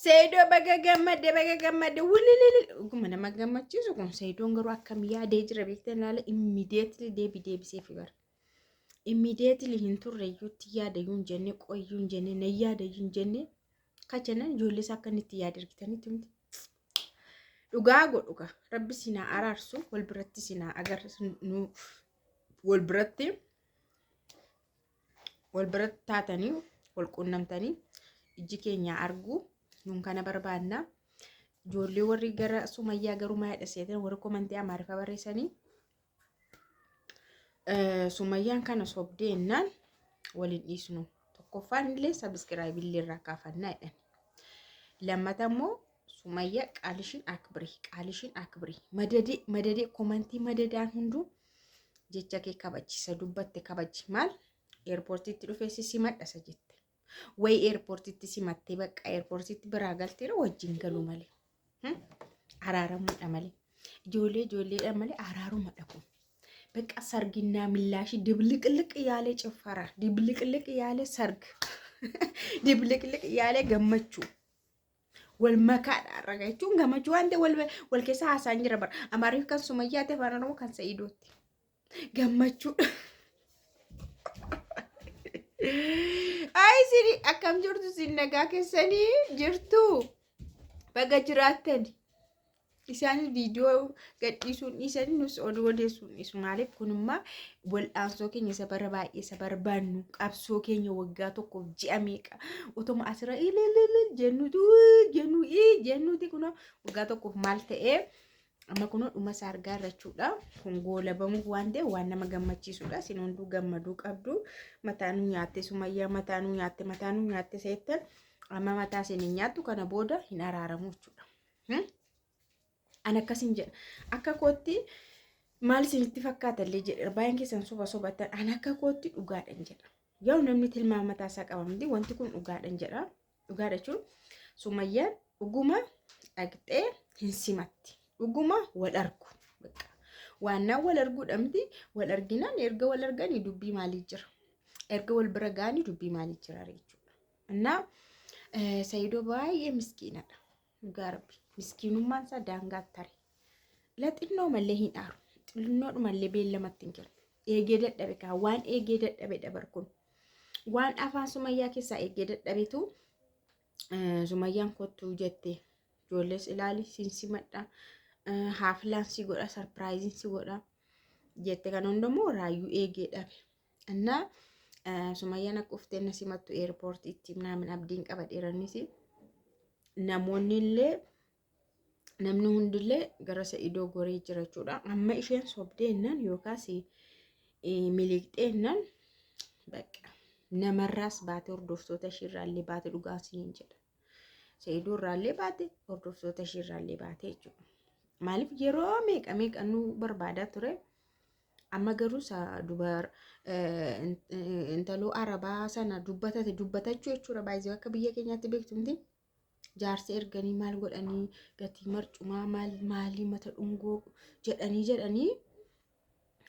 Seydoo baga gammadde wulilili oguma nama gammachiisu kun Seydoon garuu akkam yaadee jira beektan laala immediately deebisee fi bara immediately hin turreeyyuutti yaadayyuu hin jenne qoyyuu hin jenne na yaadayyuu hin jenne kachanan ijoollee isaa akka inni itti yaada argitanitti miti dhugaa godhuga rabbi sinaa araarsu wal biratti sinaa agarsiisu nu wal biratti taatanii wal quunnamtanii iji keenya argu nun kana barbaadna ijoollee warri gara Sumayyaa garuu maayadha seetan warri komantii Amaariffaa barreessanii Sumayyaan kana sobdeennaan waliin dhiisnu tokkoffaan illee sabiskiraayib illee irraa kaafannaa jedhan lammata immoo Sumayyaa qaalishiin akbiri madadee komantii madadaan hunduu jecha kee kabachisa dubbatte kabaji maal eerpoortiitti dhufee simadhasa jette way eerpoortiitti simattee bakka eerpoortiitti biraa galteera wajjin galu malee araaramuudha malee ijoolleedha malee araaruma dhabu በቃ ሰርግና ምላሽ ድብልቅልቅ ያለ ጭፈራ ድብልቅልቅ ያለ ሰርግ ድብልቅልቅ ያለ ገመቹ ወልመካዳ አረጋችሁ ገመቹ አንተ ወልከሳ ሀሳኝ ረበር አማሪፍ kan Sumayyaa ተፋና ነው kan ሰይዶት ገመቹ አይ ሲሪ አከም ጅርቱ ሲነጋ ከሰኒ ጅርቱ በገጅራተን isaan viidiyoo gadhiisuun isaan nus odeessuun isu maaliif kunimmaa wal'aansoo keenya isa bara baay'ee isa barbaannu qabsoo keenya waggaa tokko ji'a meeqa utuma asirra jennuuti kun waggaa tokkoof maal ta'ee amma kun dhuma isaa argaa jirrachuudha kun goolabamuuf waan ta'e waan nama gammachiisudha sin hunduu gammaduu qabdu mataanuu nyaatte Sumayyaa mataanuu nyaatte seettan amma mataa isin nyaattu kana booda hin araaramu jechuudha. Ana akkasin jedha akka kootti maal isinitti fakkaatalle jedha baay'een keessan sobatan ana akka kootti dhugaadhan jedha yoo namni tilmaama mataa isaa qabamti wanti kun dhugaadhan jedha dhugaadha jechuun Sumayyaan dhuguma dhaqxee hin simatti dhuguma wal argu bakka waannaan wal arguudhamti wal arginaan erga wal arganii dubbii maalii jira erga wal bira gaanii dubbii maalii jira jechuudha እና Sayyidoo baay'ee miskiinadha garbi miskiinummaan isaa daangaa tare laxinnoo mallee hin aaru xinnoodhu mallee beellamatti hin jiru eegee dadhabe kaa waan eegee dadhabe dabar kun waan afaan Sumayyaa keessaa eegee dadhabetu Sumayyaan kottuu jettee ijoollees ilaali sinsimadha haaflaan si godha sarpiraayiziin si godha jette kan hundammoo raayyuu eegee dhabe annaa Sumayyaan akka uftee na simattu eerpoortiitti naamin abdiin qaba dheerannis namoonni illee namni hundillee gara Sa'idoo goree jira jechuudha amma isheen sobdeennan yookaas miliqxeennan bakka namarraas baate hordoftoota ishiirraallee baate dhugaasiin jedha Sa'idoo irraallee baate hordoftoota ishiirraallee baate jechuudha maaliif yeroo meeqa nu barbaadaa ture amma garuu dubar intaloo arabaa sana dubbatachuu jechuudha baay'ee akka biyya keenyaatti beektumti jaarsa erganii maal godhanii gatii marcumaa maalii mata dhungoo jedhanii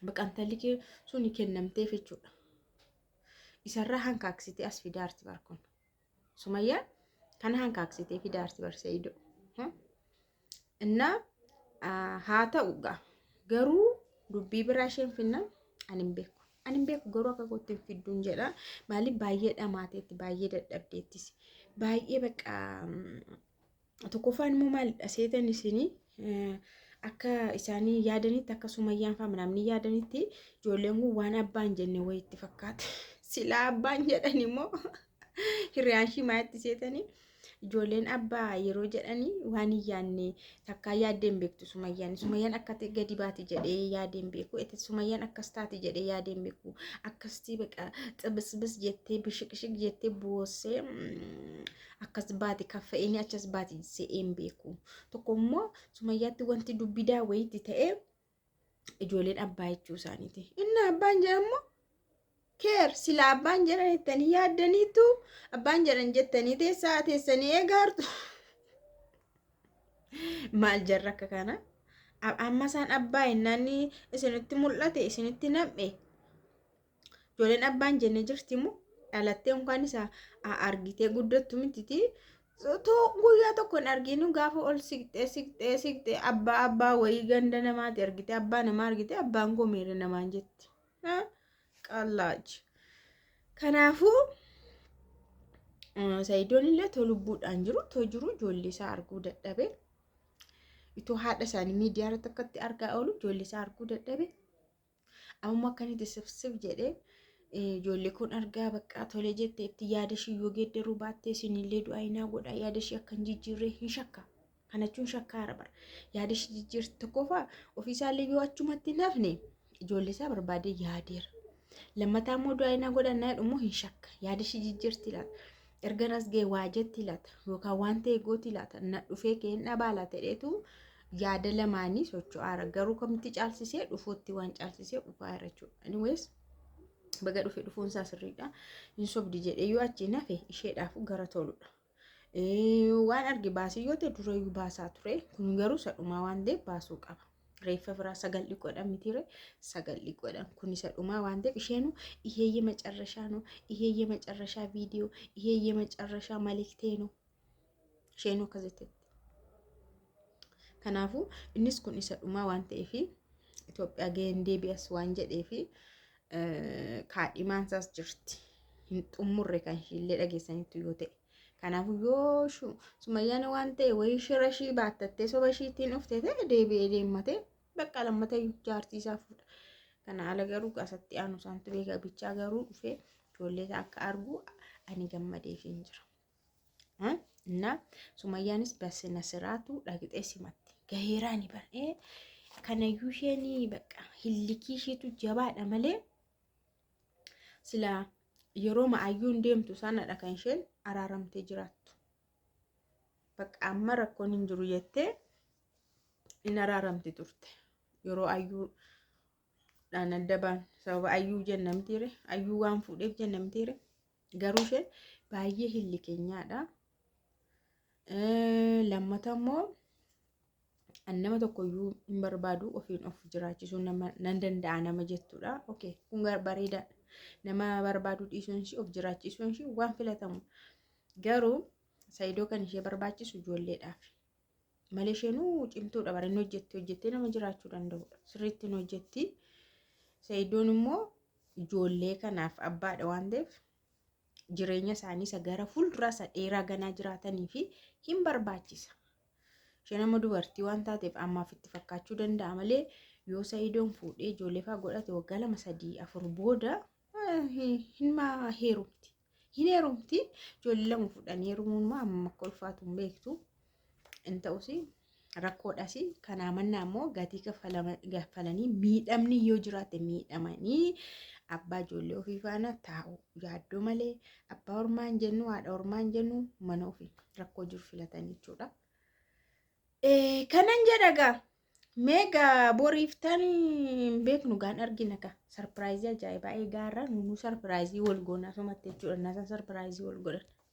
baqantalli kee suni kennamteef jechuudha isarraa hankaaksitee as fidaarti barkun Sumayyaan kana hankaaksitee fidaarti Sa'idoo እና haa ta'u garuu dubbii biraa isheen finnan anin beeku garuu akka kootti fidduun jedha maaliif baay'ee dhamaateetti baay'ee dadhabdeettis baay'ee bakka tokkoffaan immoo maalidha seetan isinii akka isaanii yaadanitti akka Sumayyaan fa'aa namni yaadanitti ijoolleen kun waan abbaan jenne wayitti fakkaata silaa abbaan jedhan immoo hiriyaan shimaatti seetanii ijoolleen abbaa yeroo jedhanii waan yaanne takka yaadeen beektu Sumayyaan akkati gadi baati jedhee yaadeen beeku eti Sumayyaan akkas taati jedhee yaadeen beeku akkasti baqa xibisbis jettee bishiqshiq jettee boosee akkas baati kaffa'ini achas baati se'een beeku tokkommoo Sumayyaatti wanti dubbidaa wayitti ta'e ijoolleen abbaa jechuu isaaniiti inni abbaan jedhamu keer sila abbaan jedhan jettanii yaaddaniitu abbaan jedhan jettanii teessanii eegaartu maal jarra akka kana amma isaan abbaa innaanni isinitti mul'ate isinitti nam'e ijoolleen abbaan jenne jirti immoo dhalattee unkaan isa argitee guddattu mititi too guyyaa tokko hin arginu gaafa ol siqxee abbaa wayii ganda namaati argite abbaa namaa argite abbaan koo meera namaan jetti. Qallaachi. Kanaafuu Sayidoon illee too lubbuudhaan jiru ijoollee isaa arguu dadhabe. Itoo haadha isaanii miidiyaa irratti akkatti argaa oolu ijoollee isaa arguu dadhabe. Amma akkanitti sifsif jedhee ijoollee kun argaa bakka tolee jettee itti yaada ishii yoo geeddaruu baattee isinillee du'aayinaa godhaa yaada ishii akka hin jijjiirree hin shakka. Kana jechuun shakkaara bara. Yaada ishii jijjiirti tokkoffaa ofiisaallee yoo achumatti hin hafne ijoollee isaa barbaadee yaadeera. Lammataa immoo du'aayinaa godhannaa jedhu hin shakka. Yaada ishii jijjiirti laata. Erga nas ga'e waa jetti laata yookaan waan ta'e gooti laata na dhufee kee hin dhabaa laata jedheetu yaada lamaanii socho'aara. Garuu kamitti caalsisee dhufuutti waan caalsisee dhufaa jira jechuudha. Anyways baga dhufe dhufuun isaa sirriidha. Hin sobdi jedhee yoo achi nafe isheedhaaf gara toludha. Waan arge baasii yoo ta'e durayyuu baasaa ture. Kun garuu sadhumaa waan ta'eef baasuu qaba. Reeffa biraa 9 dhiqoodhaan mitiire 9 dhiqoodhaan kun isa dhumaa waan ta'eef isheenu iheeyye macarrashaa no iheeyye macarrashaa viidiyoo iheeyye macarrashaa maliktee no isheenu akkasitti. Kanaafuu innis kun isa dhumaa waan ta'eef Itoophiyaa ga'een deebi'as waan jedheef kaadhimaan isaas jirti. Hin xumurre kan ishiillee dhageessanitti yoo ta'e. Kanaafuu yoo Sumayyaan waan ta'e wayii shira ishii baattattee soba ishiitiin dhuftee ta'e deebi'ee deemmatee bakka lammata jaartii isaa fuudha. Kana ala garuu asatti aanu isaantu beeka bichaa garuu dhufee ijoollee akka argu ani gammadee hin jira. እና Sumayyaanis በስነ ስርዓቱ dhaqxee simatti gaheeraani bar'ee kanayyuu isheen bakka hillikii ishiitu jabaadha malee sila yeroo ma'ayyuun deemtu sanadha kan isheen araaramtee jiraattu. Bakka amma rakkoon hin jiru jettee in araaramte turte. Yeroo ayyuu dhaan addabaan sababa ayyuu jennamtiire ayyuu waan fuudheef jennamtiire garuu isheen baay'ee hillikeenyaadha. Lammata immoo nama tokkoyyuu hin barbaadu ofiin of jiraachisuu nan danda'a nama jettudha. Okay kun bareeda nama barbaadu dhiisuun ishee of jiraachisuun ishee waan filatamu. Garuu Sayidoo kan ishee barbaachisu ijoolleedhaaf. Malee isheenuu cimtuudha bara inni hojjettee nama jiraachuu danda'udha. Sirriitti hin hojjetti. Sayidoon immoo ijoollee kanaaf abbaadha waan ta'eef jireenya isaanii isa gara fuulduraa isa dheeraa ganaa jiraatanii fi hin barbaachisa. Isheen amma dubartii waan taateef ammaaf itti fakkaachuu danda'a malee yoo Sayidoon fuudhee ijoollee fa'aa godhate waggaa 2, 3, 4 booda hin heerumti. Hin heerumti ijoollee 2 fuudhanii heerumuun amma akka ulfaatu hin beektu. In ta'us rakkoodhas kanaa mannaa immoo gatii kaffalanii miidhamni yoo jiraate miidhamanii abbaa ijoollee ofii faana taa'u yaaddoo malee abbaa ormaa hin jennu haadha ormaa hin jennu mana ofii rakkoo jiru filatan jechuudha. Kanan jedhaga meegaa boriiftan beeknu gaan argina ka sarpiraayizii ajaa'ibaa eegaarra nunu sarpiraayizii wal goonaa somatti jechuudha. Nasa sarpiraayizii wal godhan.